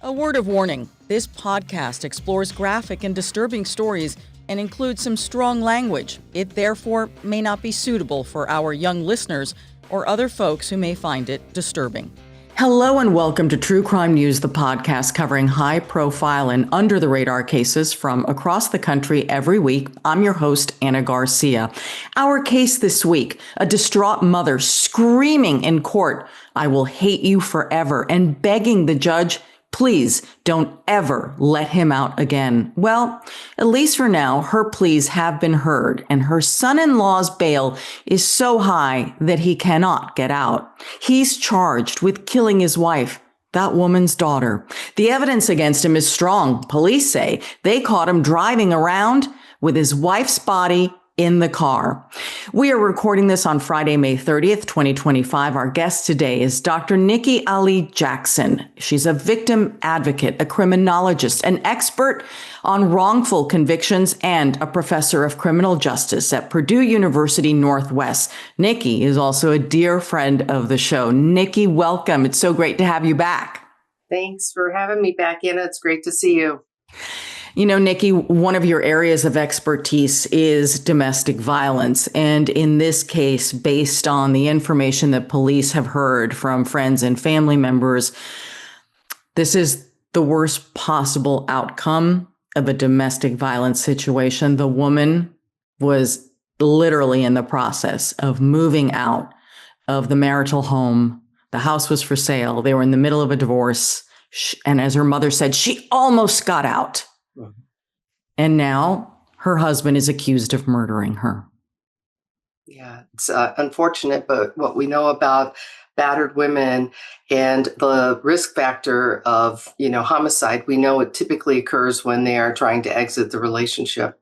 A word of warning, this podcast explores graphic and disturbing stories and includes some strong language. It therefore may not be suitable for our young listeners or other folks who may find it disturbing. Hello and welcome to True Crime News, the podcast covering high-profile and under-the-radar cases from across the country every week. I'm your host, Ana Garcia. Our case this week, a distraught mother screaming in court, "I will hate you forever," and begging the judge, "Please don't ever let him out again." Well, at least for now, her pleas have been heard, and her son-in-law's bail is so high that he cannot get out. He's charged with killing his wife, that woman's daughter. The evidence against him is strong. Police say they caught him driving around with his wife's body in the car. We are recording this on Friday, May 30th, 2025. Our guest today is Dr. Nicky Jackson. She's a victim advocate, a criminologist, an expert on wrongful convictions, and a professor of criminal justice at Purdue University Northwest. Nicky is also a dear friend of the show. Nicky, welcome. It's so great to have you back. Thanks for having me back, Anna. It's great to see you. You know, Nicky, one of your areas of expertise is domestic violence. And in this case, based on the information that police have heard from friends and family members, this is the worst possible outcome of a domestic violence situation. The woman was literally in the process of moving out of the marital home. The house was for sale. They were in the middle of a divorce. And as her mother said, she almost got out. And now her husband is accused of murdering her. Yeah, it's unfortunate, but what we know about battered women and the risk factor of, homicide, we know it typically occurs when they are trying to exit the relationship.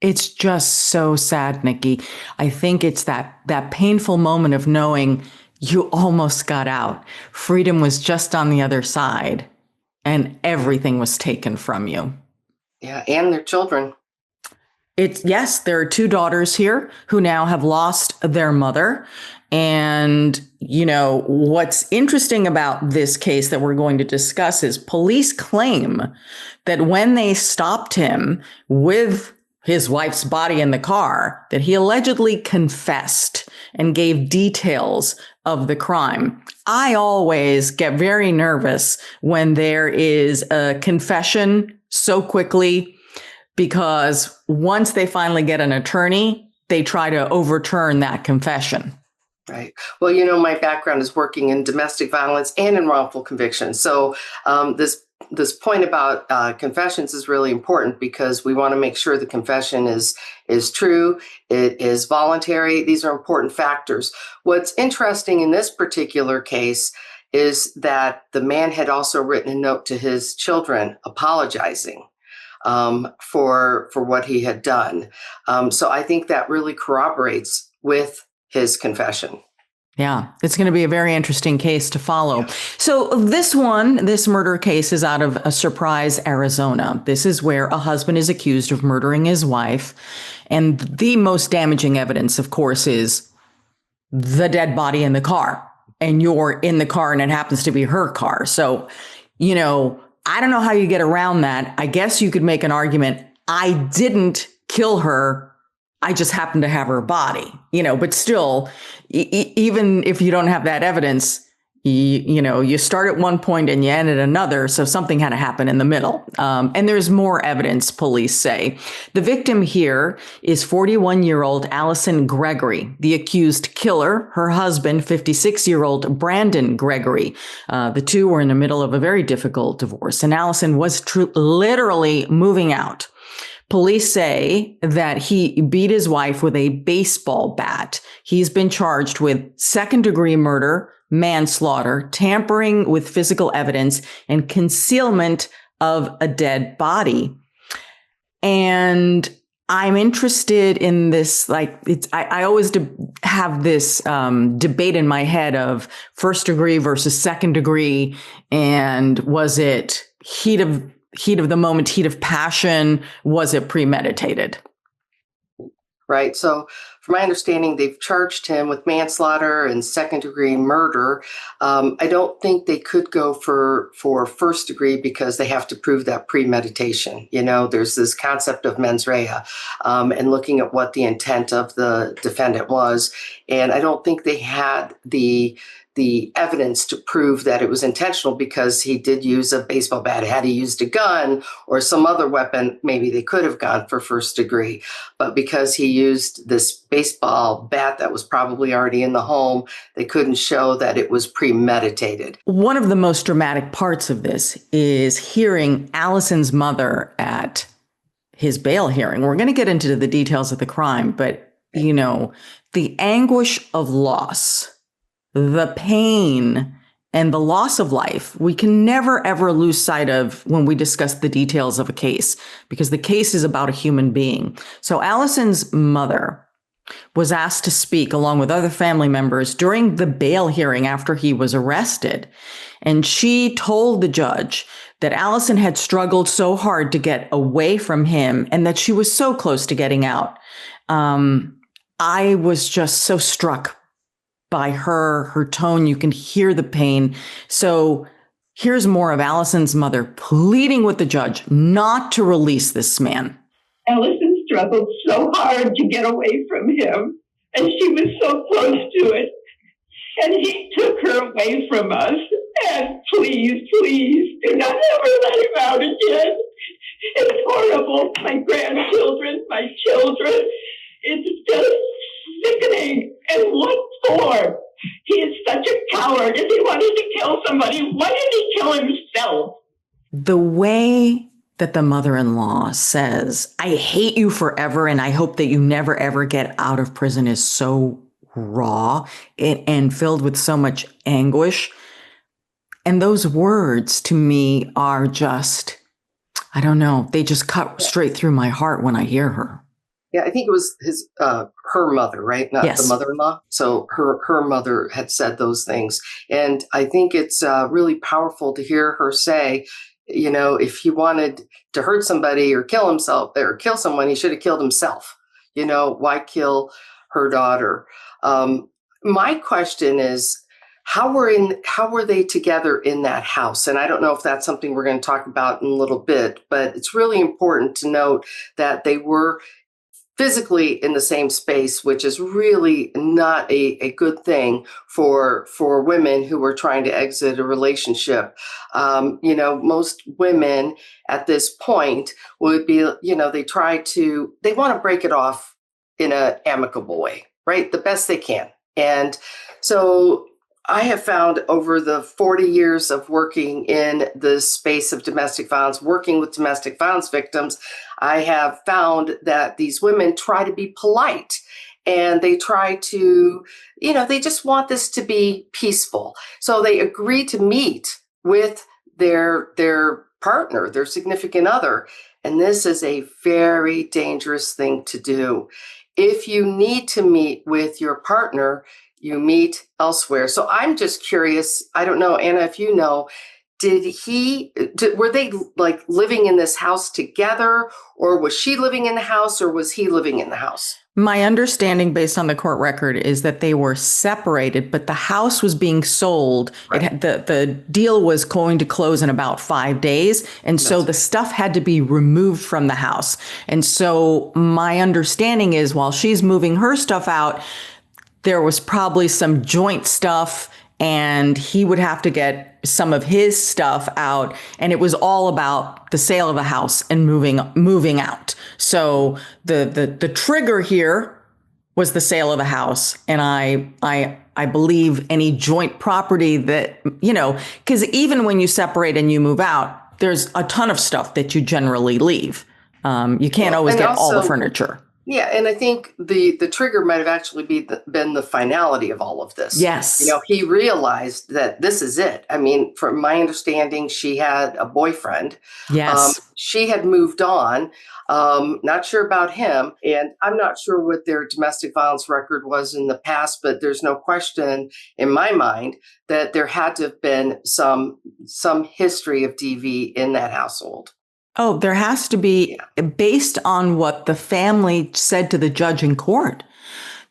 It's just so sad, Nicky. I think it's that painful moment of knowing you almost got out. Freedom was just on the other side, and everything was taken from you. Yeah, and their children. Yes, there are two daughters here who now have lost their mother. And, what's interesting about this case that we're going to discuss is police claim that when they stopped him with his wife's body in the car, that he allegedly confessed and gave details of the crime. I always get very nervous when there is a confession so quickly, because once they finally get an attorney, they try to overturn that confession. Right. Well, my background is working in domestic violence and in wrongful convictions. So this point about confessions is really important, because we want to make sure the confession is true, it is voluntary. These are important factors. What's interesting in this particular case is that the man had also written a note to his children apologizing for what he had done. So I think that really corroborates with his confession. Yeah, it's going to be a very interesting case to follow. Yeah. So this murder case is out of Surprise, Arizona. This is where a husband is accused of murdering his wife. And the most damaging evidence, of course, is the dead body in the car. And you're in the car and it happens to be her car. So, I don't know how you get around that. I guess you could make an argument, I didn't kill her, I just happened to have her body, but still, even if you don't have that evidence, you start at one point and you end at another. So something had to happen in the middle. And there's more evidence, police say. The victim here is 41-year-old Alison Gregory, the accused killer, her husband, 56-year-old Brandon Gregory. The two were in the middle of a very difficult divorce, and Alison was literally moving out. Police say that he beat his wife with a baseball bat. He's been charged with second-degree murder, manslaughter, tampering with physical evidence, and concealment of a dead body. And I'm interested in this, I always have this debate in my head of first degree versus second degree. And was it heat of the moment, heat of passion? Was it premeditated? right? So from my understanding, they've charged him with manslaughter and second-degree murder. I don't think they could go for first degree because they have to prove that premeditation. There's this concept of mens rea, and looking at what the intent of the defendant was. And I don't think they had the evidence to prove that it was intentional because he did use a baseball bat. Had he used a gun or some other weapon, maybe they could have gone for first degree. But because he used this baseball bat that was probably already in the home, they couldn't show that it was premeditated. One of the most dramatic parts of this is hearing Alison's mother at his bail hearing. We're going to get into the details of the crime, but, the anguish of loss, the pain, and the loss of life, we can never, ever lose sight of when we discuss the details of a case, because the case is about a human being. So Alison's mother was asked to speak along with other family members during the bail hearing after he was arrested. And she told the judge that Alison had struggled so hard to get away from him and that she was so close to getting out. I was just so struck by her tone. You can hear the pain. So here's more of Alison's mother pleading with the judge not to release this man. Alison struggled so hard to get away from him, and she was so close to it. And he took her away from us. And please, please, do not ever let him out again. It's horrible. My grandchildren, my children. It's just sickening. And what for? He is such a coward. If he wanted to kill somebody, why didn't he kill himself? The way that the mother-in-law says, "I hate you forever and I hope that you never ever get out of prison," is so raw and filled with so much anguish. And those words to me are just, I don't know, they just cut straight through my heart when I hear her. Yeah, I think it was her mother, right? Not Yes. the mother-in-law. So her mother had said those things. And I think it's really powerful to hear her say, if he wanted to hurt somebody or kill himself or kill someone, he should have killed himself. Why kill her daughter? My question is, how were they together in that house? And I don't know if that's something we're going to talk about in a little bit, but it's really important to note that they were physically in the same space, which is really not a good thing for women who are trying to exit a relationship. Most women at this point would be, they want to break it off in an amicable way, right? The best they can. And so I have found over the 40 years of working in the space of domestic violence, working with domestic violence victims, I have found that these women try to be polite and they try to, they just want this to be peaceful. So they agree to meet with their partner, their significant other. And this is a very dangerous thing to do. If you need to meet with your partner, you meet elsewhere. So I'm just curious. I don't know, Anna, if you know, were they like living in this house together, or was she living in the house, or was he living in the house? My understanding based on the court record is that they were separated, but the house was being sold. Right. The deal was going to close in about 5 days. And so the stuff had to be removed from the house. And so my understanding is while she's moving her stuff out, there was probably some joint stuff and he would have to get some of his stuff out. And it was all about the sale of the house and moving out. So the trigger here was the sale of the house. And I believe any joint property that, because even when you separate and you move out, there's a ton of stuff that you generally leave. You can't always get all the furniture. Yeah, and I think the trigger might have actually been the finality of all of this. Yes. He realized that this is it. I mean, from my understanding, she had a boyfriend. Yes. She had moved on. Not sure about him. And I'm not sure what their domestic violence record was in the past, but there's no question in my mind that there had to have been some history of DV in that household. Oh, there has to be, based on what the family said to the judge in court,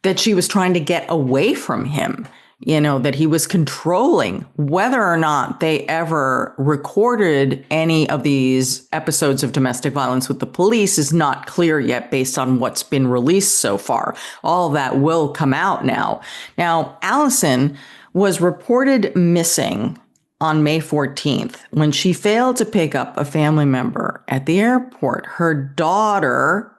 that she was trying to get away from him, that he was controlling. Whether or not they ever recorded any of these episodes of domestic violence with the police is not clear yet based on what's been released so far. All that will come out now. Now, Alison was reported missing on May 14th when she failed to pick up a family member at the airport. Her daughter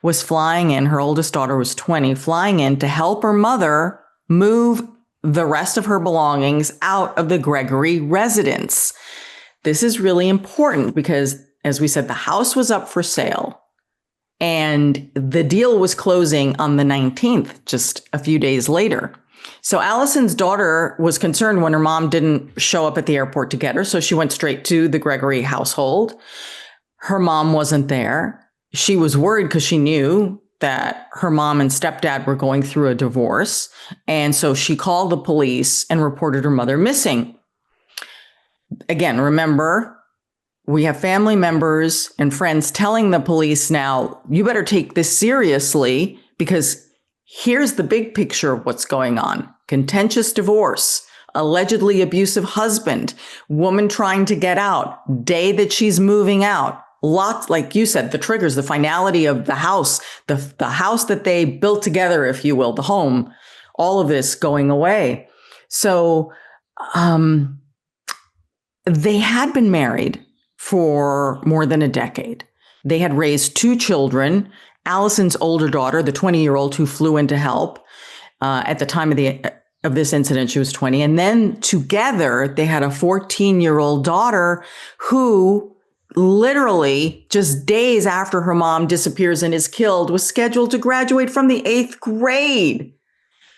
was flying in, her oldest daughter was 20, flying in to help her mother move the rest of her belongings out of the Gregory residence. This is really important because, as we said, the house was up for sale and the deal was closing on the 19th, just a few days later. So Alison's daughter was concerned when her mom didn't show up at the airport to get her. So she went straight to the Gregory household. Her mom wasn't there. She was worried because she knew that her mom and stepdad were going through a divorce. And so she called the police and reported her mother missing. Again, remember, we have family members and friends telling the police now, you better take this seriously because here's the big picture of what's going on. Contentious divorce, allegedly abusive husband, woman trying to get out, day that she's moving out. Lots, like you said, the triggers, the finality of the house, the house that they built together, if you will, the home, all of this going away. So they had been married for more than a decade. They had raised 2 children. Alison's older daughter, the 20-year-old who flew in to help, at the time of this incident, she was 20. And then together, they had a 14-year-old daughter who literally just days after her mom disappears and is killed, was scheduled to graduate from the 8th grade.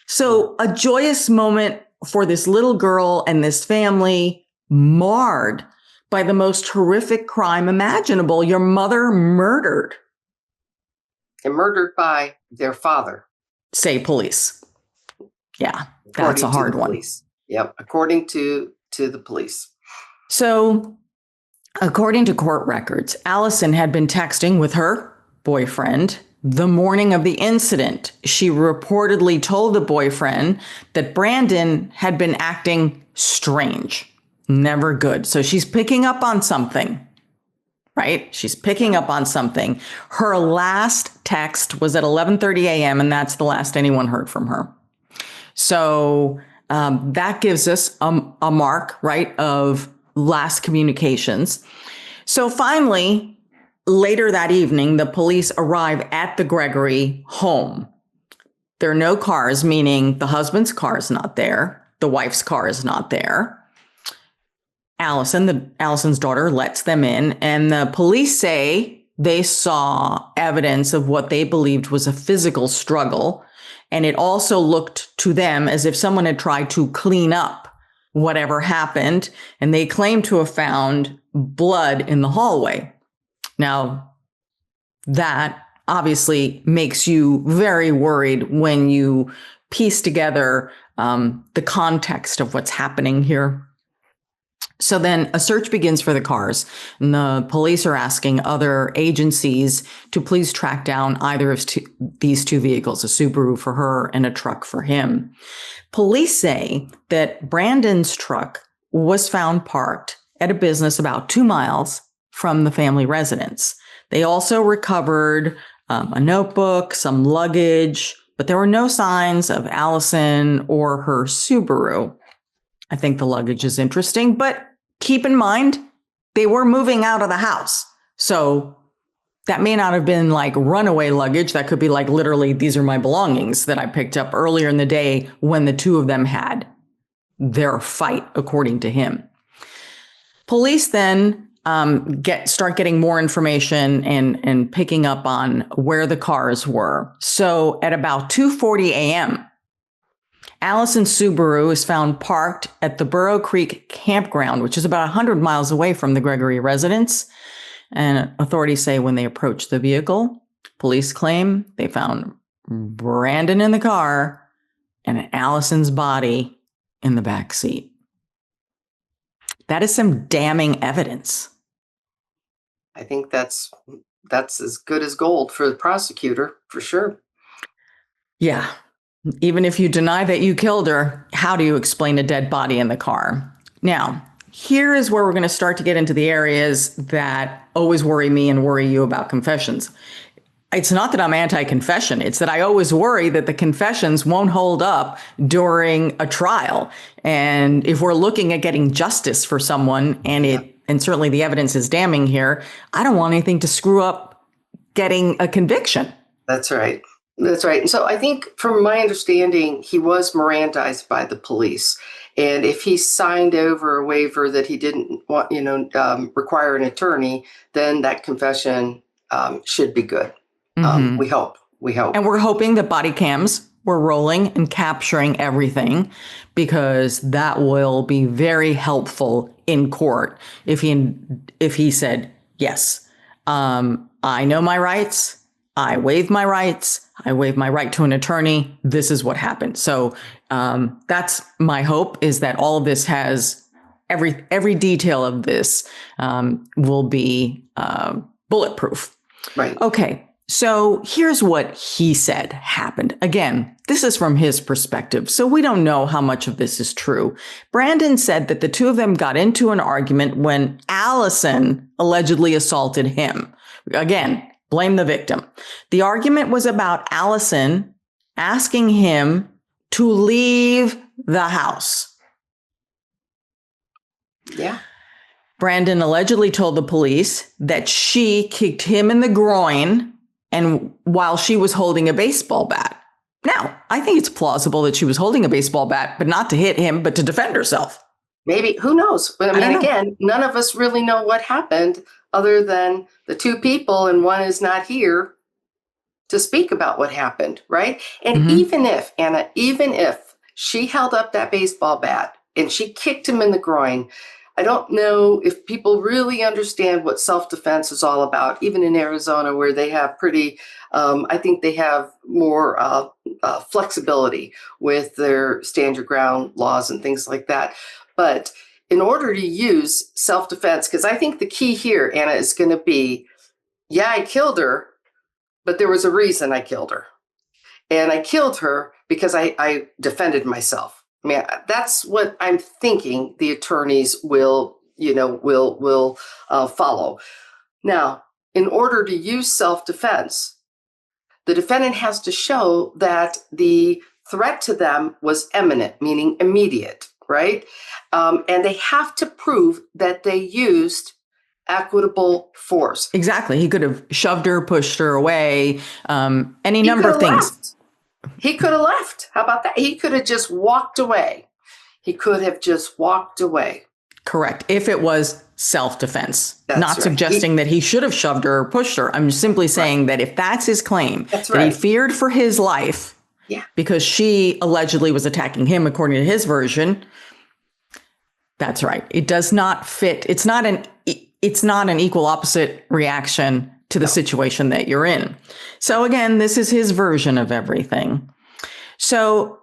So a joyous moment for this little girl and this family, marred by the most horrific crime imaginable. Your mother murdered. And murdered by their father. Say police. Yeah, that's a hard one. Yep, according to the police. So, according to court records, Alison had been texting with her boyfriend the morning of the incident. She reportedly told the boyfriend that Brandon had been acting strange, never good. So she's picking up on something, right? She's picking up on something. Her last text was at 11:30 a.m., and that's the last anyone heard from her. So that gives us a mark, right, of last communications. So finally, later that evening, the police arrive at the Gregory home. There are no cars, meaning the husband's car is not there. The wife's car is not there. Alison's daughter, lets them in, and the police say they saw evidence of what they believed was a physical struggle. And it also looked to them as if someone had tried to clean up whatever happened. And they claim to have found blood in the hallway. Now, that obviously makes you very worried when you piece together the context of what's happening here. So then a search begins for the cars, and the police are asking other agencies to please track down either of these 2 vehicles, a Subaru for her and a truck for him. Police say that Brandon's truck was found parked at a business about 2 miles from the family residence. They also recovered a notebook, some luggage, but there were no signs of Alison or her Subaru. I think the luggage is interesting, but keep in mind, they were moving out of the house. So that may not have been like runaway luggage. That could be like literally, these are my belongings that I picked up earlier in the day when the 2 of them had their fight, according to him. Police then start getting more information and picking up on where the cars were. So at about 2:40 a.m., Alison's Subaru is found parked at the Burrow Creek campground, which is about 100 miles away from the Gregory residence. And authorities say when they approached the vehicle, police claim they found Brandon in the car and Alison's body in the back seat. That is some damning evidence. I think that's as good as gold for the prosecutor, for sure. Yeah. Even if you deny that you killed her, how do you explain a dead body in the car? Now, here is where we're going to start to get into the areas that always worry me and worry you about confessions. It's not that I'm anti-confession. It's that I always worry that the confessions won't hold up during a trial. And if we're looking at getting justice for someone, and certainly the evidence is damning here, I don't want anything to screw up getting a conviction. That's right. That's right. And so I think from my understanding, he was Mirandized by the police. And if he signed over a waiver that he didn't want, require an attorney, then that confession should be good. We hope. And we're hoping that body cams were rolling and capturing everything, because that will be very helpful in court if he said, yes, I know my rights. I waive my rights. I waive my right to an attorney. This is what happened. So that's my hope, is that all of this has every detail of this will be bulletproof. Right. Okay. So here's what he said happened. Again, this is from his perspective, so we don't know how much of this is true. Brandon said that the two of them got into an argument when Alison allegedly assaulted him. Again, blame the victim. The argument was about Alison asking him to leave the house. Yeah. Brandon allegedly told the police that she kicked him in the groin and while she was holding a baseball bat. Now, I think it's plausible that she was holding a baseball bat, but not to hit him, but to defend herself. Maybe, who knows? But I mean, again, none of us really know what happened other than the two people, and one is not here to speak about what happened, right? And even if, Anna, even if she held up that baseball bat and she kicked him in the groin, I don't know if people really understand what self-defense is all about, even in Arizona, where they have pretty, I think they have more flexibility with their stand your ground laws and things like that. But in order to use self-defense, because I think the key here, Anna, is going to be, yeah, I killed her, but there was a reason I killed her. And I killed her because I defended myself. I mean, that's what I'm thinking the attorneys will follow. Now, in order to use self-defense, the defendant has to show that the threat to them was imminent, meaning immediate, right? And they have to prove that they used equitable force. Exactly. He could have shoved her, pushed her away, any number of things. Left. He could have left. How about that? He could have just walked away. He could have just walked away. Correct. If it was self-defense. That's not right. Suggesting that he should have shoved her or pushed her. I'm simply saying that if that's his claim, that's that he feared for his life because she allegedly was attacking him, according to his version, that's right. It does not fit. It's not an equal opposite reaction to the situation that you're in. So again, this is his version of everything. So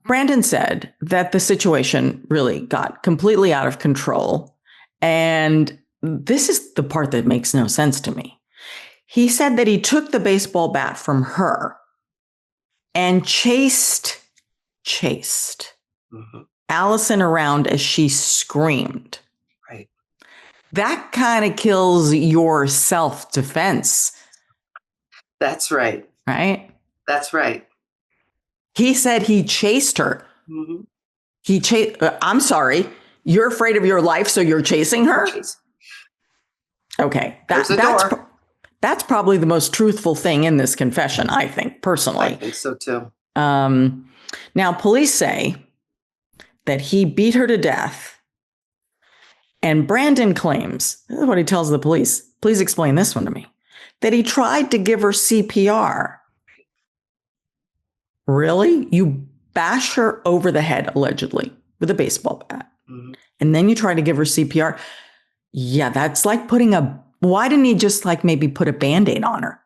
Brandon said that the situation really got completely out of control. And this is the part that makes no sense to me. He said that he took the baseball bat from her and chased Alison around as she screamed. Right. That kind of kills your self-defense. That's right. Right? That's right. He said he chased her. I'm sorry. You're afraid of your life, so you're chasing her? Okay. That's probably the most truthful thing in this confession, I think, personally. I think so, too. Now, police say that he beat her to death. And Brandon claims, this is what he tells the police, please explain this one to me, that he tried to give her CPR. Really? You bash her over the head, allegedly, with a baseball bat. And then you try to give her CPR. Yeah, that's like why didn't he just maybe put a Band-Aid on her?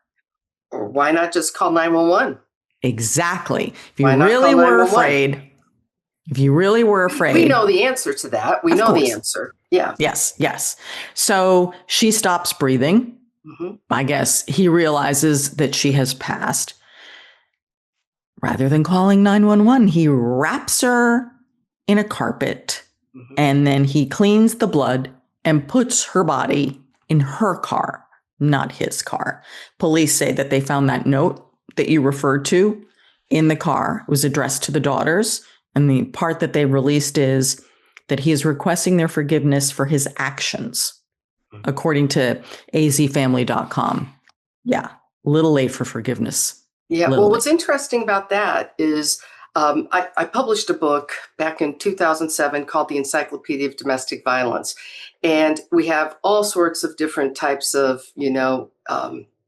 Or why not just call 911? Exactly. If you really were afraid, If you really were afraid. We know the answer to that. We Of know course. the answer. Yeah. Yes. So she stops breathing. Mm-hmm. I guess he realizes that she has passed. Rather than calling 911, he wraps her in a carpet, and then he cleans the blood and puts her body in her car, not his car. Police say that they found that note that you referred to in the car. It was addressed to the daughters, and the part that they released is that he is requesting their forgiveness for his actions, according to azfamily.com. Yeah, a little late for forgiveness. Yeah. Well, what's interesting about that is I published a book back in 2007 called The Encyclopedia of Domestic Violence. And we have all sorts of different types of,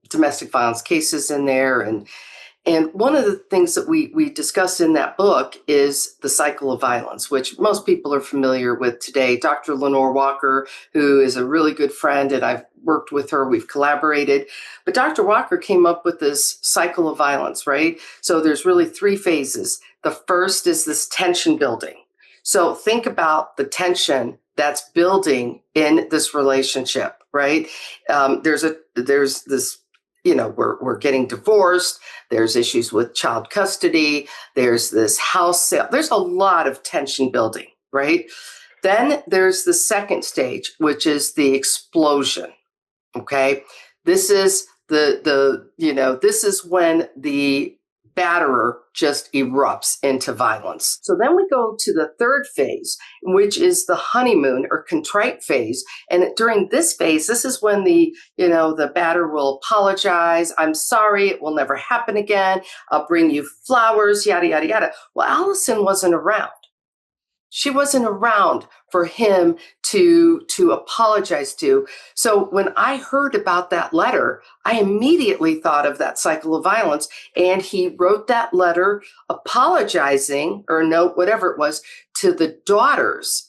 domestic violence cases in there. And one of the things that we discuss in that book is the cycle of violence, which most people are familiar with today. Dr. Lenore Walker, who is a really good friend, and I've worked with her, we've collaborated. But Dr. Walker came up with this cycle of violence, right? So there's really 3 phases. The first is this tension building. So think about the tension that's building in this relationship, right? There's this, we're getting divorced. There's issues with child custody. There's this house sale. There's a lot of tension building, right? Then there's the second stage, which is the explosion. Okay. This is this is when the batterer just erupts into violence. So then we go to the third phase, which is the honeymoon or contrite phase. And during this phase, this is when the batter will apologize. I'm sorry, it will never happen again. I'll bring you flowers, yada, yada, yada. Well, Alison wasn't around. She wasn't around for him to apologize to. So when I heard about that letter, I immediately thought of that cycle of violence. And he wrote that letter apologizing, or note, whatever it was, to the daughters.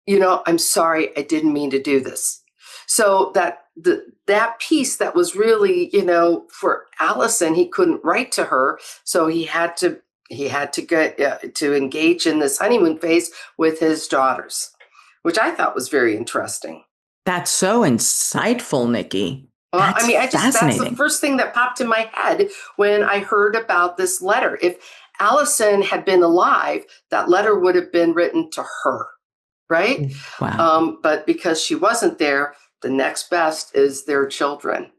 I'm sorry, I didn't mean to do this. So that piece that was really, for Alison, he couldn't write to her. So he had to get to engage in this honeymoon phase with his daughters, which I thought was very interesting. That's so insightful, Nikki. That's the first thing that popped in my head when I heard about this letter. If Alison had been alive, that letter would have been written to her, right? Wow. But because she wasn't there, the next best is their children.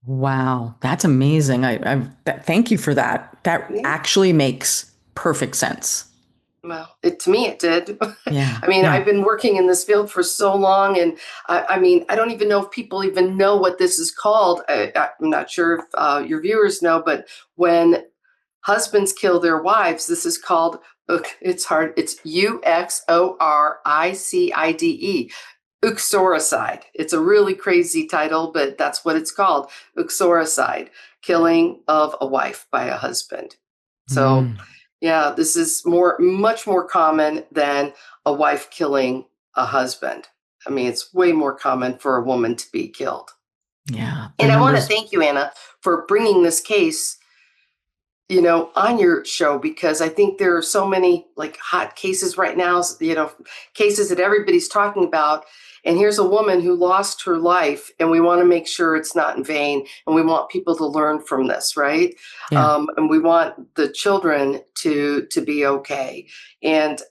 Wow, that's amazing. Thank you for that. That actually makes perfect sense. Well, to me, it did. Yeah. I've been working in this field for so long, and I don't even know if people even know what this is called. I'm not sure if your viewers know, but when husbands kill their wives, this is called, it's hard, it's UXORICIDE. Uxoricide. It's a really crazy title, but that's what it's called. Uxoricide, killing of a wife by a husband. So, yeah, this is much more common than a wife killing a husband. It's way more common for a woman to be killed. Yeah. And I want to thank you, Anna, for bringing this case, on your show, because I think there are so many hot cases right now, cases that everybody's talking about. And here's a woman who lost her life, and we want to make sure it's not in vain. And we want people to learn from this, right? Yeah. And we want the children to be okay. And,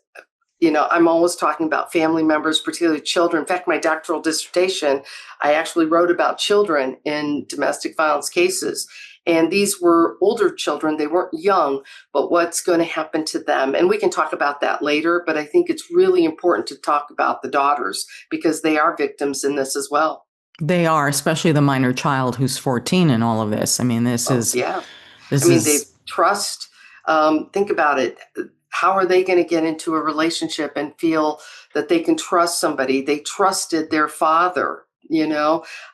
I'm always talking about family members, particularly children. In fact, my doctoral dissertation, I actually wrote about children in domestic violence cases. And these were older children. They weren't young, but what's going to happen to them? And we can talk about that later, but I think it's really important to talk about the daughters because they are victims in this as well. They are, especially the minor child who's 14 in all of this. They trust. Think about it. How are they going to get into a relationship and feel that they can trust somebody? They trusted their father.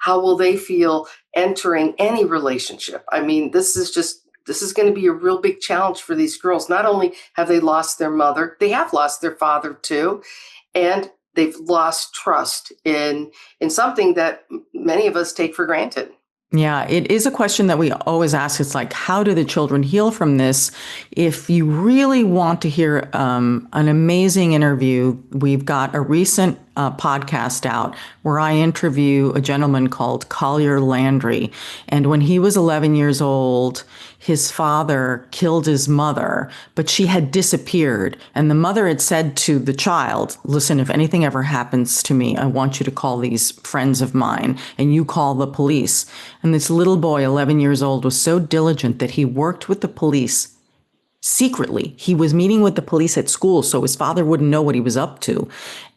How will they feel entering any relationship? This is going to be a real big challenge for these girls. Not only have they lost their mother, they have lost their father too. And they've lost trust in something that many of us take for granted. Yeah, it is a question that we always ask. It's like, how do the children heal from this? If you really want to hear an amazing interview, we've got a recent podcast out where I interview a gentleman called Collier Landry. And when he was 11 years old, his father killed his mother, but she had disappeared. And the mother had said to the child, listen, if anything ever happens to me, I want you to call these friends of mine and you call the police. And this little boy, 11 years old, was so diligent that he worked with the police secretly. He was meeting with the police at school so his father wouldn't know what he was up to.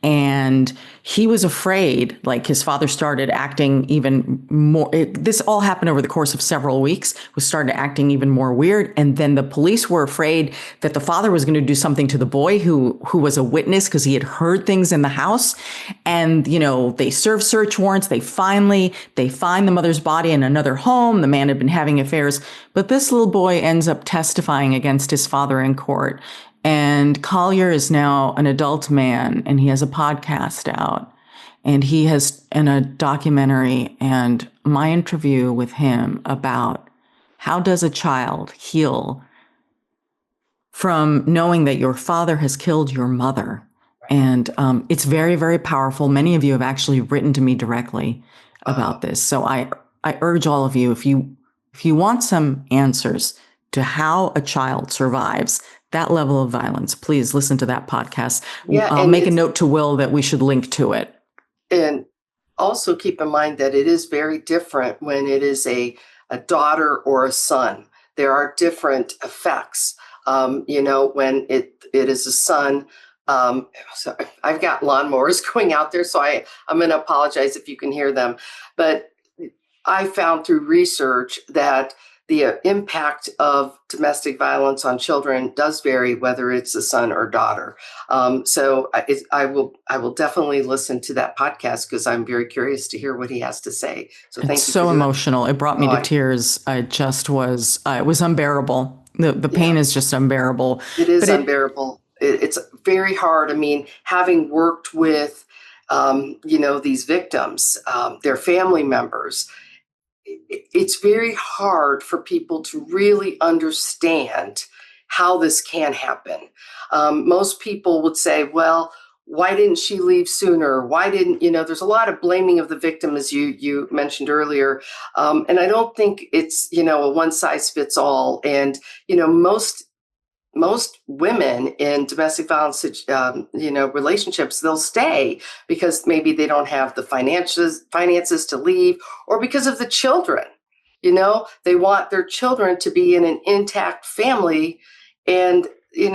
And he was afraid, like his father started acting even more. This all happened over the course of several weeks, was started acting even more weird. And then the police were afraid that the father was going to do something to the boy who was a witness because he had heard things in the house. And, they served search warrants. They find the mother's body in another home. The man had been having affairs. But this little boy ends up testifying against his father in court. And Collier is now an adult man, and he has a podcast out, and he has a documentary and my interview with him about how does a child heal from knowing that your father has killed your mother. And it's very, very powerful. Many of you have actually written to me directly about this. So I urge all of you, if you want some answers to how a child survives that level of violence, please listen to that podcast. Yeah, I'll make a note to Will that we should link to it. And also keep in mind that it is very different when it is a daughter or a son. There are different effects. When it is a son, so I've got lawnmowers going out there, so I'm going to apologize if you can hear them. But I found through research that the impact of domestic violence on children does vary, whether it's a son or daughter. So I will definitely listen to that podcast because I'm very curious to hear what he has to say. So thank you. It's so emotional. It brought me to tears. It was unbearable. The pain is just unbearable. It is unbearable. It's very hard. I mean, having worked with, these victims, their family members, it's very hard for people to really understand how this can happen. Most people would say, well, why didn't she leave sooner? Why didn't, there's a lot of blaming of the victim, as you mentioned earlier. And I don't think it's, a one size fits all. And, most women in domestic violence, relationships, they'll stay because maybe they don't have the finances to leave, or because of the children. They want their children to be in an intact family. And, we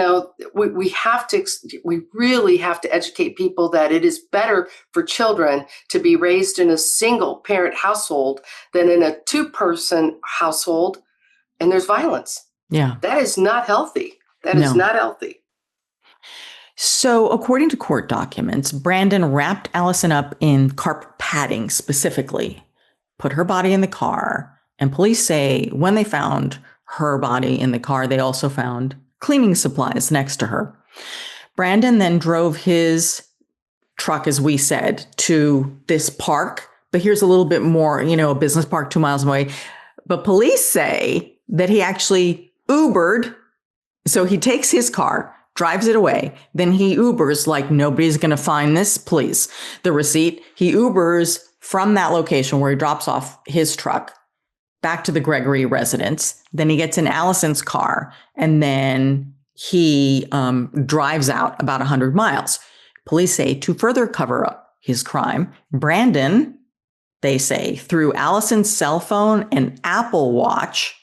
really have to educate people that it is better for children to be raised in a single parent household than in a 2-person household. And there's violence. Yeah. That is not healthy. That is not healthy. So according to court documents, Brandon wrapped Alison up in carpet padding specifically, put her body in the car, and police say when they found her body in the car, they also found cleaning supplies next to her. Brandon then drove his truck, as we said, to this park. But here's a little bit more, a business park 2 miles away. But police say that he actually Ubered. So he takes his car, drives it away. Then he Ubers like nobody's going to find this, please. The receipt. He Ubers from that location where he drops off his truck back to the Gregory residence. Then he gets in Alison's car and then he drives out about 100 miles. Police say to further cover up his crime, Brandon, they say, threw Alison's cell phone and Apple Watch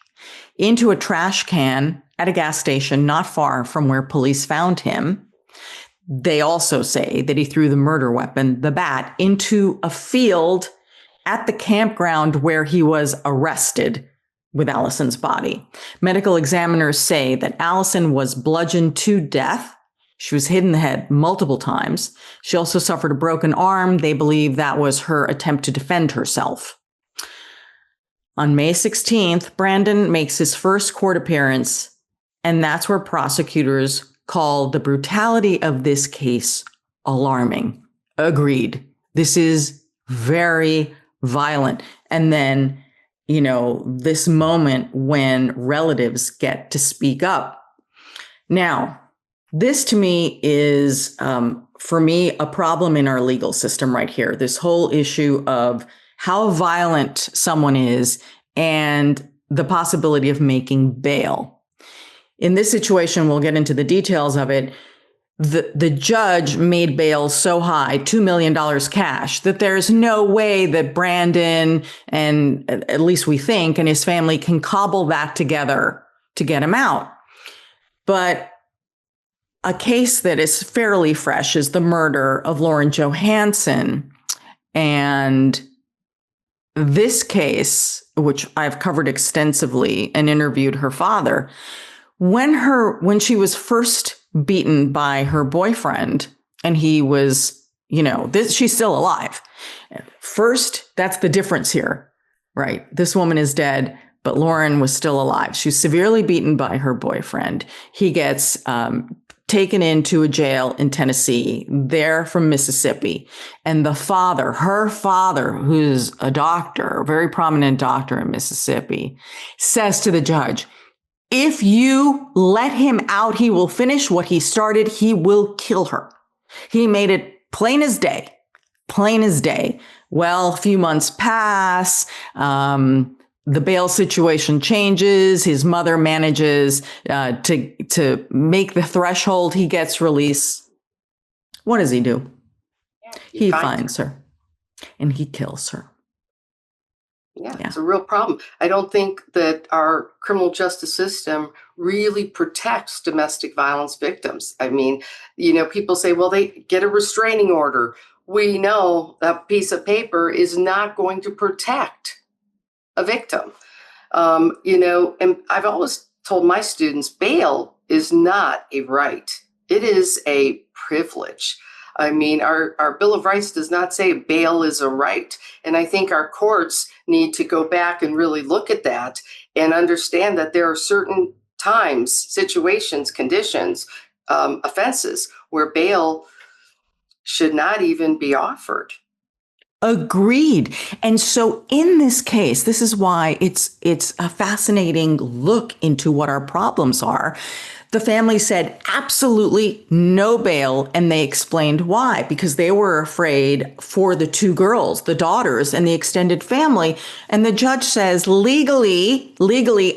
into a trash can at a gas station not far from where police found him. They also say that he threw the murder weapon, the bat, into a field at the campground where he was arrested with Alison's body. Medical examiners say that Alison was bludgeoned to death. She was hit in the head multiple times. She also suffered a broken arm. They believe that was her attempt to defend herself. On May 16th, Brandon makes his first court appearance, and that's where prosecutors call the brutality of this case alarming. Agreed. This is very violent. And then, this moment when relatives get to speak up. Now, this to me is, for me, a problem in our legal system right here. This whole issue of how violent someone is and the possibility of making bail. In this situation, we'll get into the details of it. The judge made bail so high, $2 million cash, that there's no way that Brandon, and at least we think, and his family can cobble that together to get him out. But a case that is fairly fresh is the murder of Lauren Johansson. And this case, which I've covered extensively and interviewed her father, when she was first beaten by her boyfriend, and he was, she's still alive. First, that's the difference here, right? This woman is dead, but Lauren was still alive. She's severely beaten by her boyfriend. He gets taken into a jail in Tennessee. They're from Mississippi. And her father, who's a doctor, a very prominent doctor in Mississippi, says to the judge, if you let him out, he will finish what he started. He will kill her. He made it plain as day, plain as day. Well, a few months pass. The bail situation changes. His mother manages to make the threshold. He gets release. What does he do? He finds her and he kills her. Yeah, it's a real problem. I don't think that our criminal justice system really protects domestic violence victims. I mean, people say, well, they get a restraining order. We know that piece of paper is not going to protect a victim. And I've always told my students, bail is not a right. It is a privilege. I mean, our Bill of Rights does not say bail is a right. And I think our courts need to go back and really look at that and understand that there are certain times, situations, conditions, offenses where bail should not even be offered. Agreed. And so in this case, this is why it's a fascinating look into what our problems are. The family said absolutely no bail, and they explained why, because they were afraid for the two girls, the daughters, and the extended family. And the judge says, legally,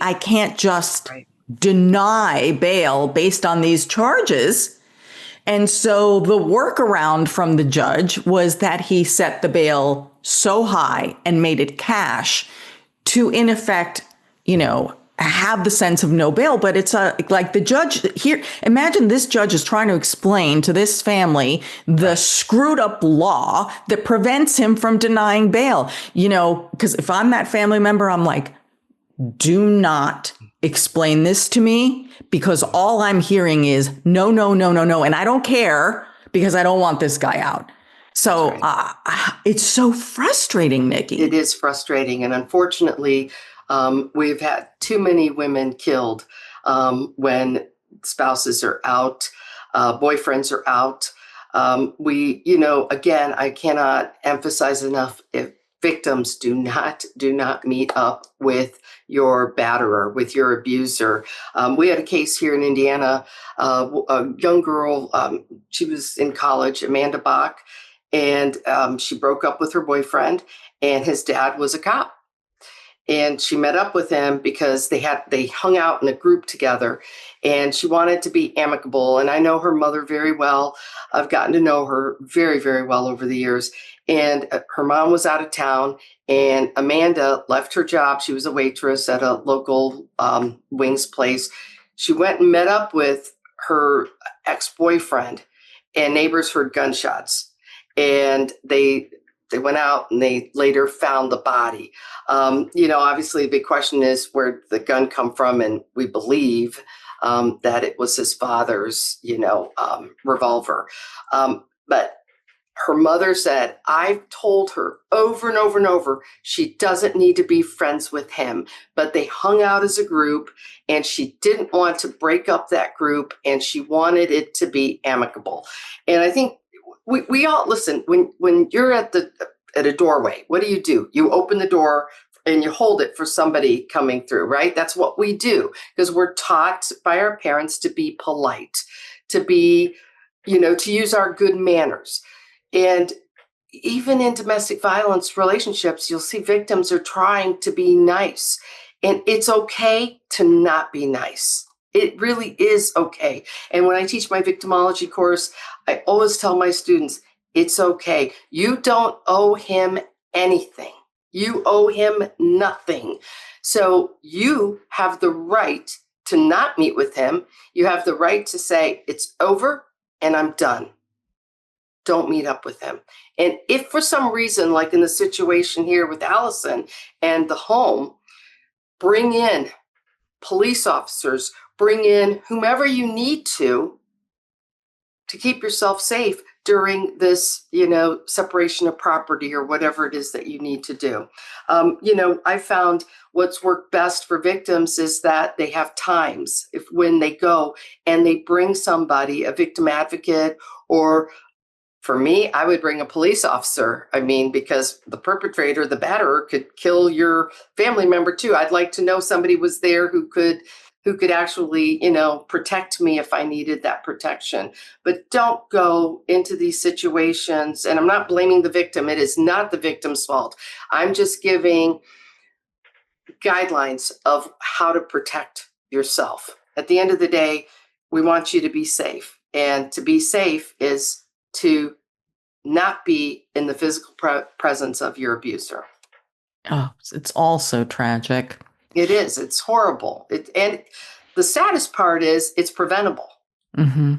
I can't just deny bail based on these charges. And so the workaround from the judge was that he set the bail so high and made it cash to, in effect, have the sense of no bail. But it's like the judge here, imagine this judge is trying to explain to this family the screwed up law that prevents him from denying bail. Because if I'm that family member, I'm like, do not explain this to me, because all I'm hearing is no. And I don't care, because I don't want this guy out. So it's so frustrating, Nikki. It is frustrating. And unfortunately, we've had too many women killed when spouses are out, boyfriends are out. Again, I cannot emphasize enough, if victims do not meet up with your batterer, with your abuser. We had a case here in Indiana, a young girl, she was in college, Amanda Bach, and she broke up with her boyfriend, and his dad was a cop. And she met up with him because they hung out in a group together, and she wanted to be amicable. And I know her mother very well. I've gotten to know her very, very well over the years. And her mom was out of town, and Amanda left her job. She was a waitress at a local wings place. She went and met up with her ex-boyfriend, and neighbors heard gunshots, and they went out and they later found the body. Obviously the big question is, where did the gun come from? And we believe that it was his father's, revolver. But her mother said, I've told her over and over and over, she doesn't need to be friends with him. But they hung out as a group, and she didn't want to break up that group, and she wanted it to be amicable. And I think we all listen, when you're at a doorway, what do? You open the door and you hold it for somebody coming through, right? That's what we do because we're taught by our parents to be polite, to be, to use our good manners. And even in domestic violence relationships, you'll see victims are trying to be nice. And it's okay to not be nice. It really is okay. And when I teach my victimology course, I always tell my students, it's okay. You don't owe him anything. You owe him nothing. So you have the right to not meet with him. You have the right to say, it's over and I'm done. Don't meet up with him. And if for some reason, like in the situation here with Alison and the home, bring in police officers, bring in whomever you need to keep yourself safe during this, separation of property or whatever it is that you need to do. I found what's worked best for victims is that they have times when they go and they bring somebody, a victim advocate, or for me, I would bring a police officer. Because the perpetrator, the batterer, could kill your family member too. I'd like to know somebody was there who could actually, protect me if I needed that protection. But don't go into these situations. And I'm not blaming the victim. It is not the victim's fault. I'm just giving guidelines of how to protect yourself. At the end of the day, we want you to be safe. And to be safe is to not be in the physical presence of your abuser. Oh, it's all so tragic. It is. It's horrible. And the saddest part is it's preventable. Mm-hmm.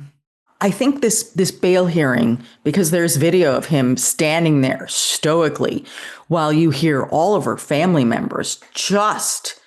I think this bail hearing, because there's video of him standing there stoically while you hear all of her family members just,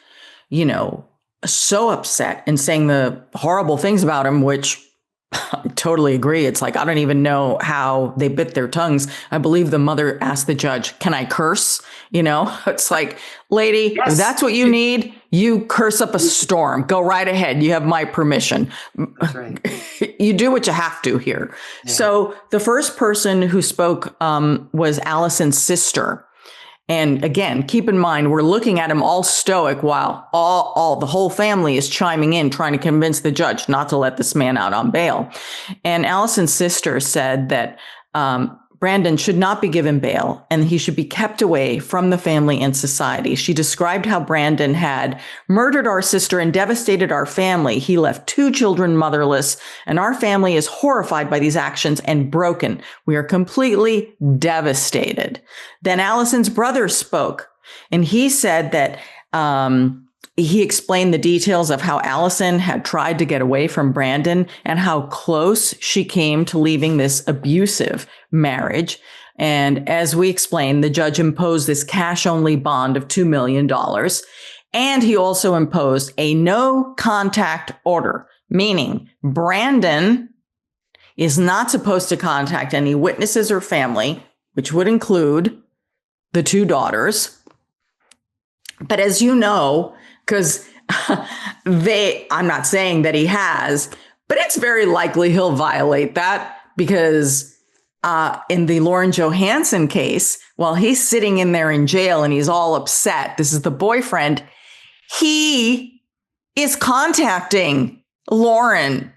so upset and saying the horrible things about him, which I totally agree. It's like, I don't even know how they bit their tongues. I believe the mother asked the judge, can I curse? It's like, lady, yes. If that's what you need, you curse up a storm. Go right ahead. You have my permission. That's right. You do what you have to here. Yeah. So the first person who spoke was Alison's sister. And again, keep in mind, we're looking at him all stoic while all the whole family is chiming in, trying to convince the judge not to let this man out on bail. And Alison's sister said that Brandon should not be given bail and he should be kept away from the family and society. She described how Brandon had murdered our sister and devastated our family. He left 2 children motherless, and our family is horrified by these actions and broken. We are completely devastated. Then Alison's brother spoke, and he said that he explained the details of how Alison had tried to get away from Brandon and how close she came to leaving this abusive marriage. And as we explained, the judge imposed this cash-only bond of $2 million. And he also imposed a no contact order, meaning Brandon is not supposed to contact any witnesses or family, which would include the 2 daughters. But as you know, because I'm not saying that he has, but it's very likely he'll violate that because in the Lauren Johansson case, while he's sitting in there in jail and he's all upset, this is the boyfriend, he is contacting Lauren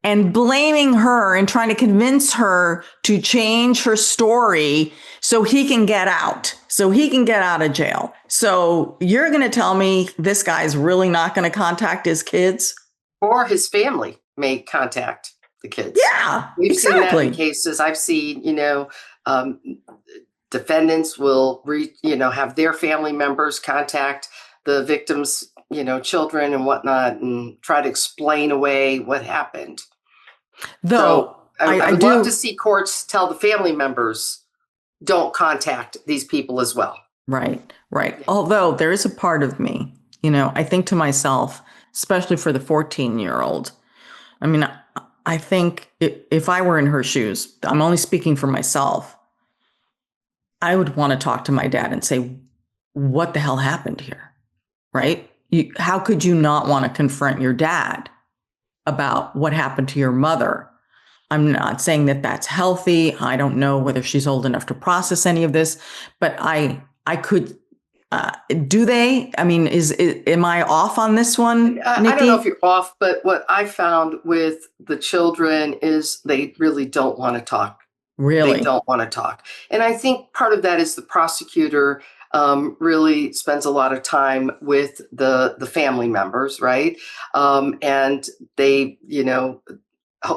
and blaming her and trying to convince her to change her story so he can get out, of jail. So you're going to tell me this guy's really not going to contact his kids? Or his family may contact the kids. Yeah, We've exactly. seen that in cases. I've seen, defendants will, have their family members contact the victims, children and whatnot, and try to explain away what happened. Though so I would love to see courts tell the family members, don't contact these people as well. Right. Although there is a part of me, I think to myself, especially for the 14-year-old, I think if I were in her shoes, I'm only speaking for myself, I would want to talk to my dad and say, what the hell happened here? Right? How could you not want to confront your dad about what happened to your mother? I'm not saying that that's healthy. I don't know whether she's old enough to process any of this, but I could Do they? I mean, am I off on this one, Nikki? I don't know if you're off, but what I found with the children is they really don't want to talk. Really? They don't want to talk. And I think part of that is the prosecutor really spends a lot of time with the family members, right? And they,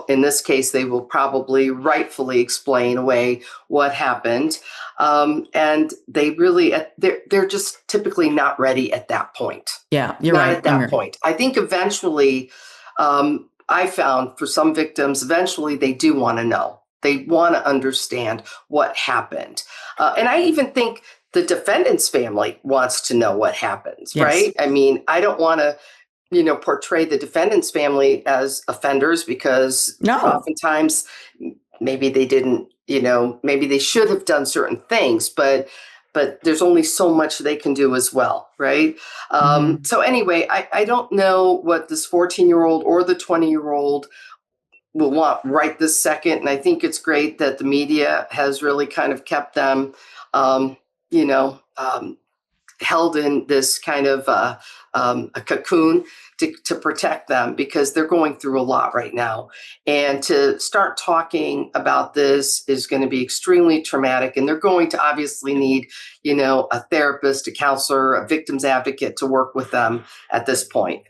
in this case, they will probably rightfully explain away what happened. And they really, they're just typically not ready at that point. Yeah, you're not right. At that point. I think eventually, I found for some victims, eventually they do want to know. They want to understand what happened. And I even think the defendant's family wants to know what happens, Yes. right? I mean, I don't want to, portray the defendant's family as offenders because oftentimes maybe they didn't, maybe they should have done certain things, but there's only so much they can do as well, right? So anyway, I don't know what this 14-year-old or the 20-year-old will want right this second. And I think it's great that the media has really kind of kept them, held in this kind of a cocoon to protect them because they're going through a lot right now. And to start talking about this is going to be extremely traumatic. And they're going to obviously need, a therapist, a counselor, a victim's advocate to work with them at this point.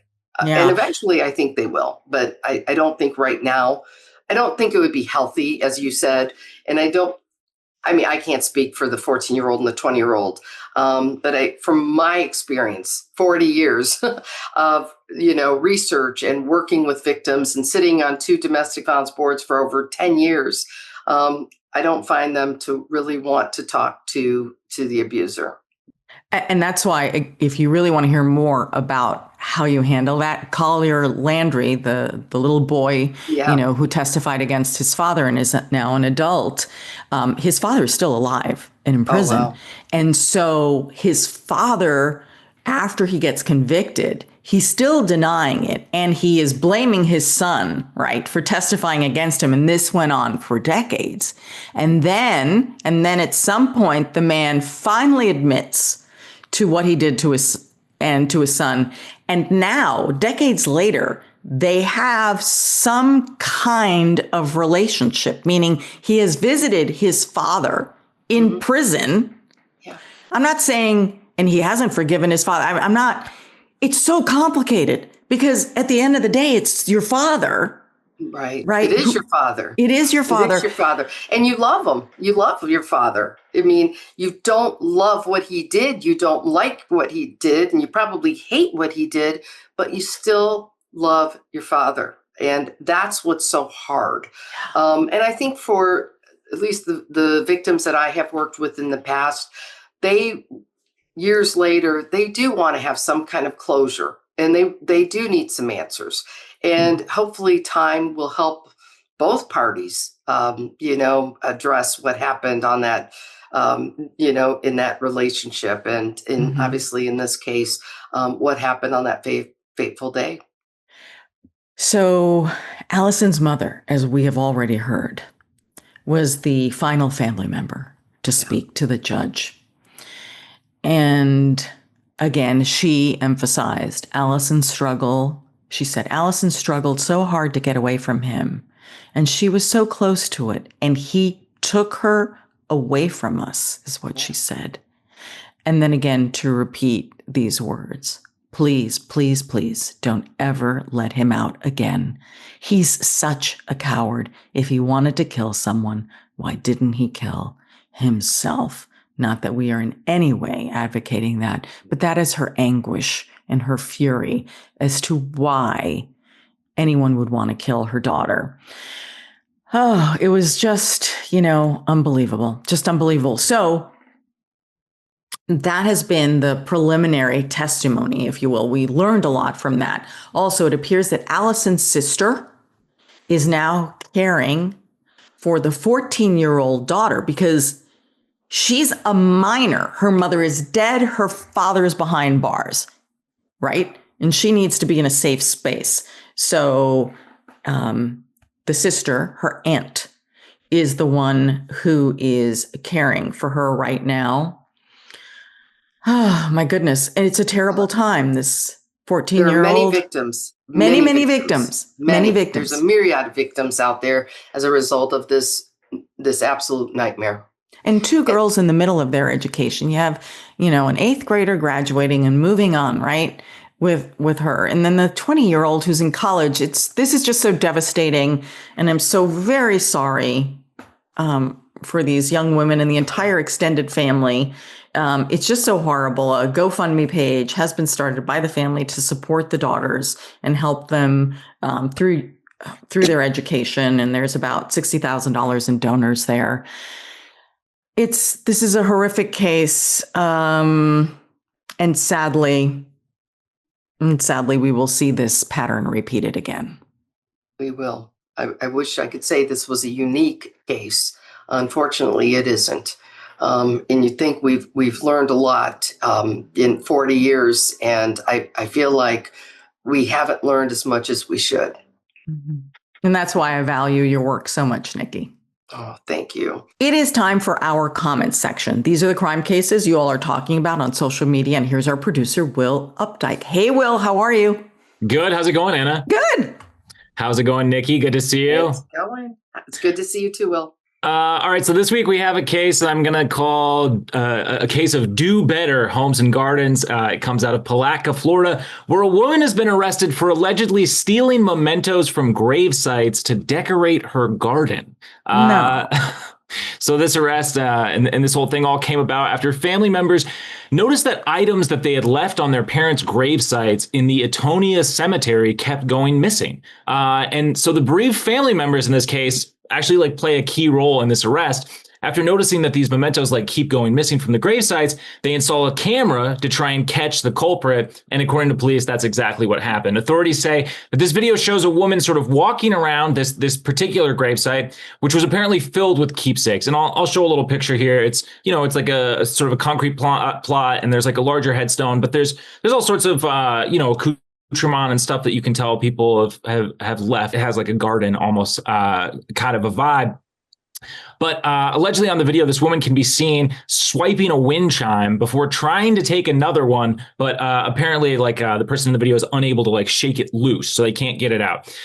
Yeah. And eventually I think they will, but I don't think right now, I don't think it would be healthy, as you said. And I can't speak for the 14-year-old and the 20-year-old, but from my experience, 40 years of, research and working with victims and sitting on 2 domestic violence boards for over 10 years, I don't find them to really want to talk to the abuser. And that's why, if you really want to hear more about how you handle that, Collier Landry, the little boy, who testified against his father and is now an adult, his father is still alive and in prison. Oh, wow. And so his father, after he gets convicted, he's still denying it. And he is blaming his son, right, for testifying against him. And this went on for decades. And then at some point, the man finally admits to what he did to his son. And now, decades later, they have some kind of relationship, meaning he has visited his father in prison. Yeah. I'm not saying, and he hasn't forgiven his father. I'm not, it's so complicated because at the end of the day, it's your father. Right. Right. It is your father. It is your father. It is your father. And you love him. You love your father. I mean, you don't love what he did. You don't like what he did. And you probably hate what he did, but you still love your father. And that's what's so hard. And I think for at least the victims that I have worked with in the past, years later, they do want to have some kind of closure. And they do need some answers. And hopefully time will help both parties, address what happened on that, in that relationship. And obviously in this case, what happened on that fateful day. So Alison's mother, as we have already heard, was the final family member to speak to the judge. And again, she emphasized Alison's struggle. She said Alison struggled so hard to get away from him, and she was so close to it, and he took her away from us, is what she said. And then again, to repeat these words, please, please, please don't ever let him out again. He's such a coward. If he wanted to kill someone, why didn't he kill himself? Not that we are in any way advocating that, but that is her anguish and her fury as to why anyone would want to kill her daughter. Oh, it was just, unbelievable, just unbelievable. So that has been the preliminary testimony, if you will. We learned a lot from that. Also, it appears that Alison's sister is now caring for the 14-year-old daughter because she's a minor. Her mother is dead. Her father is behind bars, right? And she needs to be in a safe space. So the sister, her aunt, is the one who is caring for her right now. Oh, my goodness. And it's a terrible time. This There are 14-year-old. many victims. Many victims. Many victims. There's a myriad of victims out there as a result of this absolute nightmare. And two girls in the middle of their education. You have, an 8th grader graduating and moving on, right? With her. And then the 20-year-old who's in college. This is just so devastating. And I'm so very sorry for these young women and the entire extended family. It's just so horrible. A GoFundMe page has been started by the family to support the daughters and help them through their education. And there's about $60,000 in donors there. This is a horrific case. And sadly, we will see this pattern repeated again. We will. I wish I could say this was a unique case. Unfortunately, it isn't. And you think we've learned a lot in 40 years, and I feel like we haven't learned as much as we should. Mm-hmm. And that's why I value your work so much, Nicky. Oh, thank you. It is time for our comments section. These are the crime cases you all are talking about on social media, and here's our producer, Will Updike. Hey, Will, how are you? Good. How's it going, Anna? Good. How's it going, Nicky? Good to see you. It's going. It's good to see you too, Will. All right, so this week we have a case that I'm going to call a case of Do Better Homes and Gardens. It comes out of Palatka, Florida, where a woman has been arrested for allegedly stealing mementos from grave sites to decorate her garden. No. So this arrest and this whole thing all came about after family members noticed that items that they had left on their parents' grave sites in the Etonia Cemetery kept going missing. And so the bereaved family members in this case actually play a key role in this arrest. After noticing that these mementos keep going missing from the grave sites, they install a camera to try and catch the culprit. And according to police, that's exactly what happened. Authorities say that this video shows a woman sort of walking around this particular gravesite, which was apparently filled with keepsakes. And I'll show a little picture here. It's, it's like a sort of a concrete plot, and there's a larger headstone, but there's all sorts of, accoutrement and stuff that you can tell people have left. It has a garden almost kind of a vibe. But allegedly on the video, this woman can be seen swiping a wind chime before trying to take another one. But apparently the person in the video is unable to shake it loose, so they can't get it out.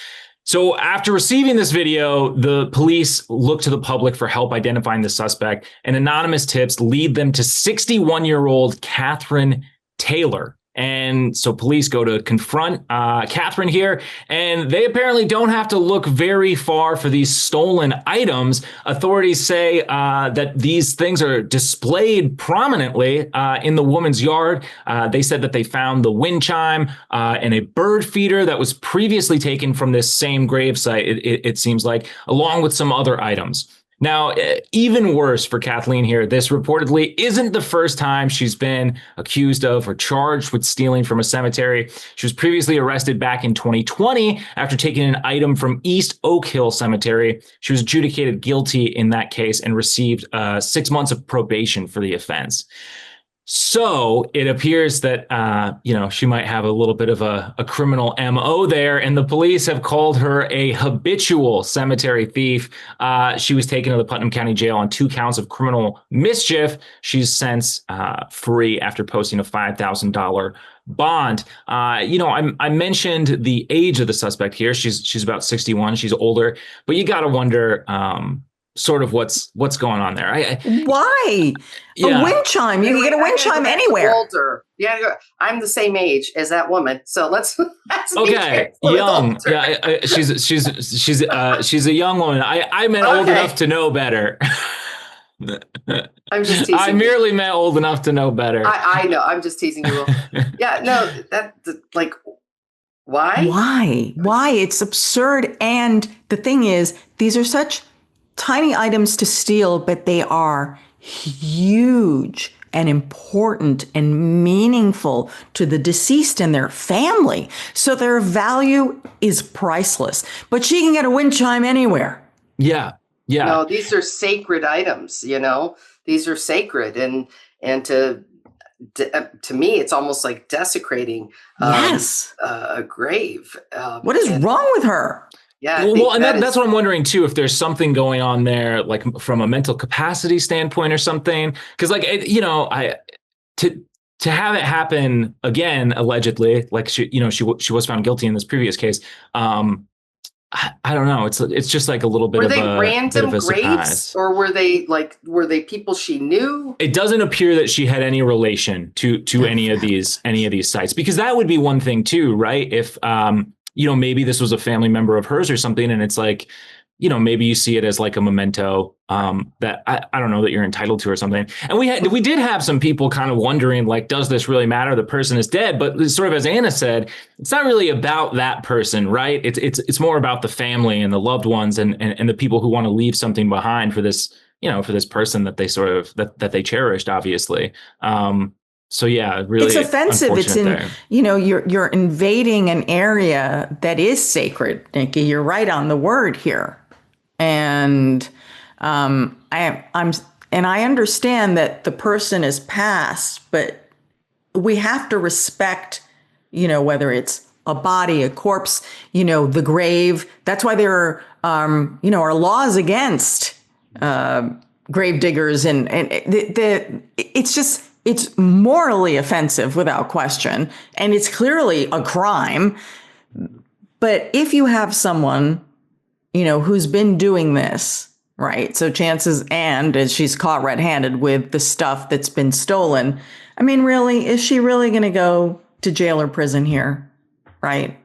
So after receiving this video, the police look to the public for help identifying the suspect, and anonymous tips lead them to 61-year-old Catherine Taylor. And so police go to confront Catherine here, and they apparently don't have to look very far for these stolen items. Authorities say that these things are displayed prominently in the woman's yard. They said that they found the wind chime and a bird feeder that was previously taken from this same gravesite, it seems like, along with some other items. Now, even worse for Kathleen here, this reportedly isn't the first time she's been accused of or charged with stealing from a cemetery. She was previously arrested back in 2020 after taking an item from East Oak Hill Cemetery. She was adjudicated guilty in that case and received 6 months of probation for the offense. So it appears that, she might have a little bit of a criminal MO there, and the police have called her a habitual cemetery thief. She was taken to the Putnam County Jail on 2 counts of criminal mischief. She's since free after posting a $5,000 bond. I mentioned the age of the suspect here. She's about 61. She's older, but you got to wonder, sort of what's going on there. Why? Yeah. A wind chime. You can get a wind chime anywhere. Older. Yeah, I'm the same age as that woman. So let's okay. Young. Yeah, she's a young woman. I meant old enough to know better. I'm just teasing. I merely meant old enough to know better. I know. I'm just teasing you. Yeah. No. Why? Why? It's absurd. And the thing is, these are such tiny items to steal, but they are huge and important and meaningful to the deceased and their family. So their value is priceless. But she can get a wind chime anywhere. Yeah. Yeah. No, these are sacred items, These are sacred. And to me, it's almost like desecrating a grave. What is wrong with her? Yeah. Well, and that's what I'm wondering too, if there's something going on there, from a mental capacity standpoint or something. Because to have it happen again, allegedly, like she was found guilty in this previous case. I don't know. It's just like a little bit of a random graves, surprise. or were they people she knew? It doesn't appear that she had any relation to any of these sites, because that would be one thing too, right? If maybe this was a family member of hers or something, and it's like, maybe you see it as like a memento that I don't know, that you're entitled to or something. And we did have some people kind of wondering, like, does this really matter? The person is dead, but sort of as Ana said, it's not really about that person, right? It's more about the family and the loved ones and the people who want to leave something behind for this, for this person that they sort of that they cherished, obviously. So yeah, really, it's offensive. It's you're invading an area that is sacred, Nicky. You're right on the word here. And I understand that the person is passed, but we have to respect, whether it's a body, a corpse, the grave. That's why there are laws against grave diggers, and it's morally offensive without question, and it's clearly a crime. But if you have someone who's been doing this, right? So chances, and as she's caught red-handed with the stuff that's been stolen, I mean, really, is she really going to go to jail or prison here? Right.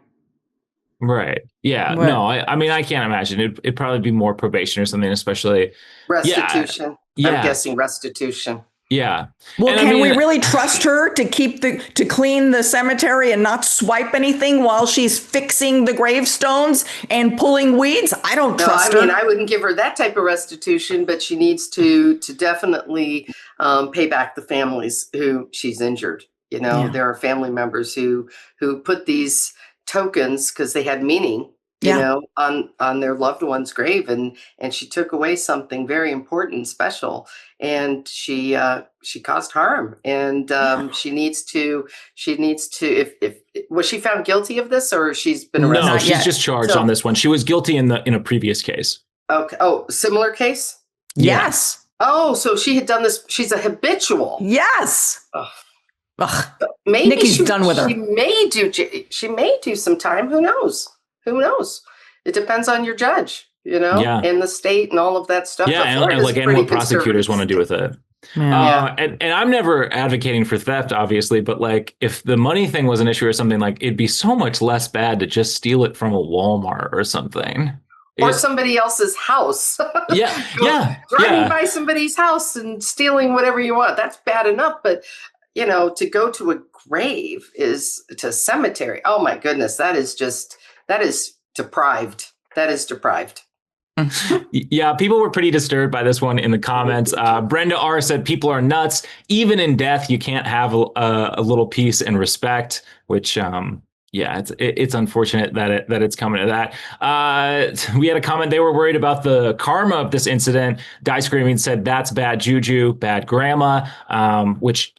Right. Yeah. Well, no, I mean, I can't imagine. It'd probably be more probation or something, especially restitution. Yeah. I'm guessing restitution. Yeah. Well, can we really trust her to clean the cemetery and not swipe anything while she's fixing the gravestones and pulling weeds? I don't trust her. I wouldn't give her that type of restitution, but she needs to definitely pay back the families who she's injured. There are family members who put these tokens because they had meaning, on their loved one's grave, and she took away something very important and special, and she caused harm, and she needs to if was she found guilty of this, or she's been arrested? No, she's just charged on this one. She was guilty in a previous case. Okay. Oh, similar case? Yes. Oh, so she had done this. She's a habitual. Yes. Ugh. Maybe Nikki's done with her. She may do some time. Who knows? It depends on your judge, and the state and all of that stuff. Yeah, and what prosecutors want to do with it. Yeah. And I'm never advocating for theft, obviously, but like if the money thing was an issue or something, like it'd be so much less bad to just steal it from a Walmart or something. Or somebody else's house. Driving by somebody's house and stealing whatever you want. That's bad enough. But, to go to a grave to a cemetery. Oh, my goodness. That is deprived. That is deprived. Yeah, people were pretty disturbed by this one in the comments. Brenda R said people are nuts. Even in death, you can't have a little peace and respect, which it's unfortunate that it's coming to that. We had a comment. They were worried about the karma of this incident. Die Screaming said that's bad juju, bad grandma. Which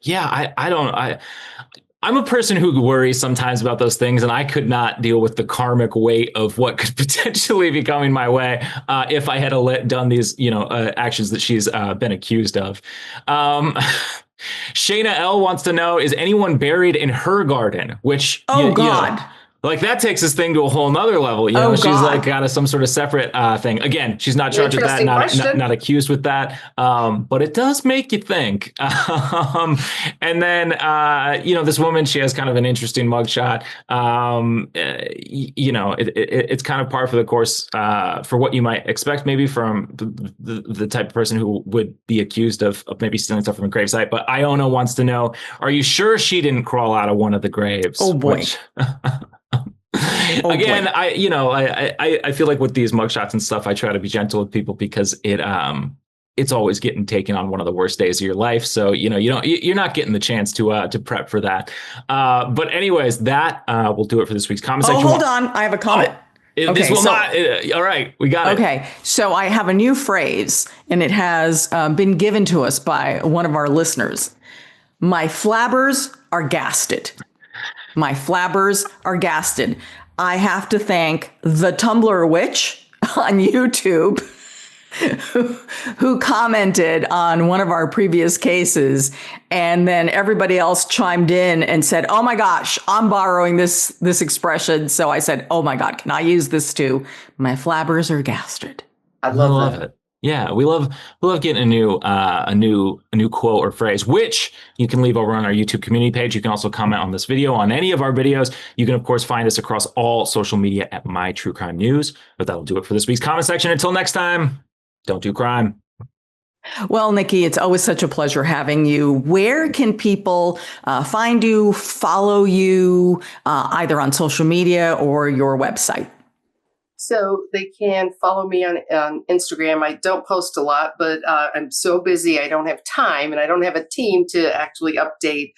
I'm a person who worries sometimes about those things, and I could not deal with the karmic weight of what could potentially be coming my way if I had done these, actions that she's been accused of. Shayna L wants to know, is anyone buried in her garden? Which, God. Like that takes this thing to a whole nother level. She's like got some sort of separate thing. Again, she's not charged with that, not accused with that. But it does make you think. And then, this woman, she has kind of an interesting mugshot. It's kind of par for the course for what you might expect maybe from the type of person who would be accused of maybe stealing stuff from a gravesite. But Iona wants to know, are you sure she didn't crawl out of one of the graves? Oh, boy. Again, I feel like with these mugshots and stuff, I try to be gentle with people because it's always getting taken on one of the worst days of your life. So, you're not getting the chance to prep for that. But anyways, that will do it for this week's comment section. Hold on. I have a comment. All right, we got it. Okay, so I have a new phrase, and it has been given to us by one of our listeners. My flabbers are gasted. My flabbers are gasted. I have to thank the Tumblr Witch on YouTube who commented on one of our previous cases, and then everybody else chimed in and said, "Oh my gosh, I'm borrowing this expression." So I said, "Oh my God, can I use this too? My flabbers are gasted." I love it. Yeah, we love getting a new quote or phrase, which you can leave over on our YouTube community page. You can also comment on this video, on any of our videos. You can, of course, find us across all social media at My True Crime News. But that'll do it for this week's comment section. Until next time, don't do crime. Well, Nicky, it's always such a pleasure having you. Where can people find you, follow you, either on social media or your website? So they can follow me on Instagram. I don't post a lot, but I'm so busy. I don't have time, and I don't have a team to actually update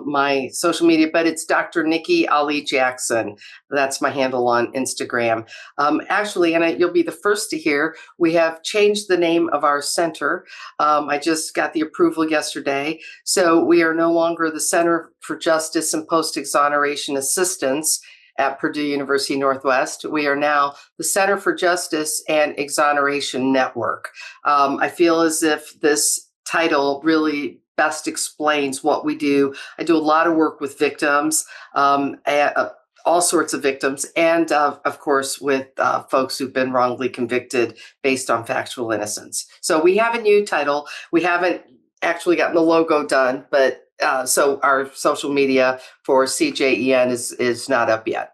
my social media, but it's Dr. Nicky Ali Jackson. That's my handle on Instagram. Actually, and you'll be the first to hear, we have changed the name of our center. I just got the approval yesterday. So we are no longer the Center for Justice and Post-Exoneration Assistance at Purdue University Northwest. We are now the Center for Justice and Exoneration Network. I feel as if this title really best explains what we do. I do a lot of work with victims, all sorts of victims, and of course with folks who've been wrongly convicted based on factual innocence. So we have a new title. We haven't actually gotten the logo done, but so our social media for CJEN is not up yet.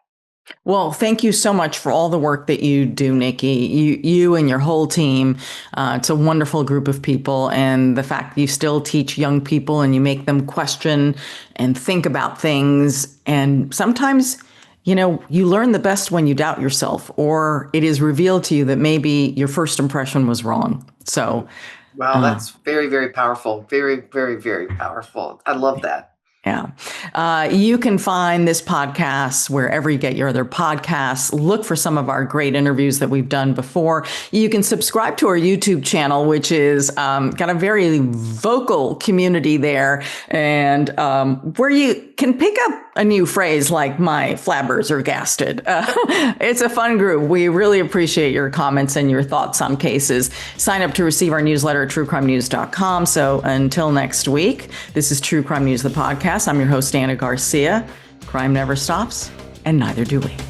Well, thank you so much for all the work that you do, Nicky. You and your whole team. It's a wonderful group of people. And the fact that you still teach young people and you make them question and think about things. And sometimes, you learn the best when you doubt yourself, or it is revealed to you that maybe your first impression was wrong. So, wow, that's very, very powerful. Very, very, very powerful. I love that. Yeah. You can find this podcast wherever you get your other podcasts. Look for some of our great interviews that we've done before. You can subscribe to our YouTube channel, which is got a very vocal community there, and where you can pick up a new phrase like "my flabbers are gasted." It's a fun group. We really appreciate your comments and your thoughts on cases. Sign up to receive our newsletter at truecrimenews.com. So until next week, this is True Crime News, the podcast. I'm your host, Ana Garcia. Crime never stops, and neither do we.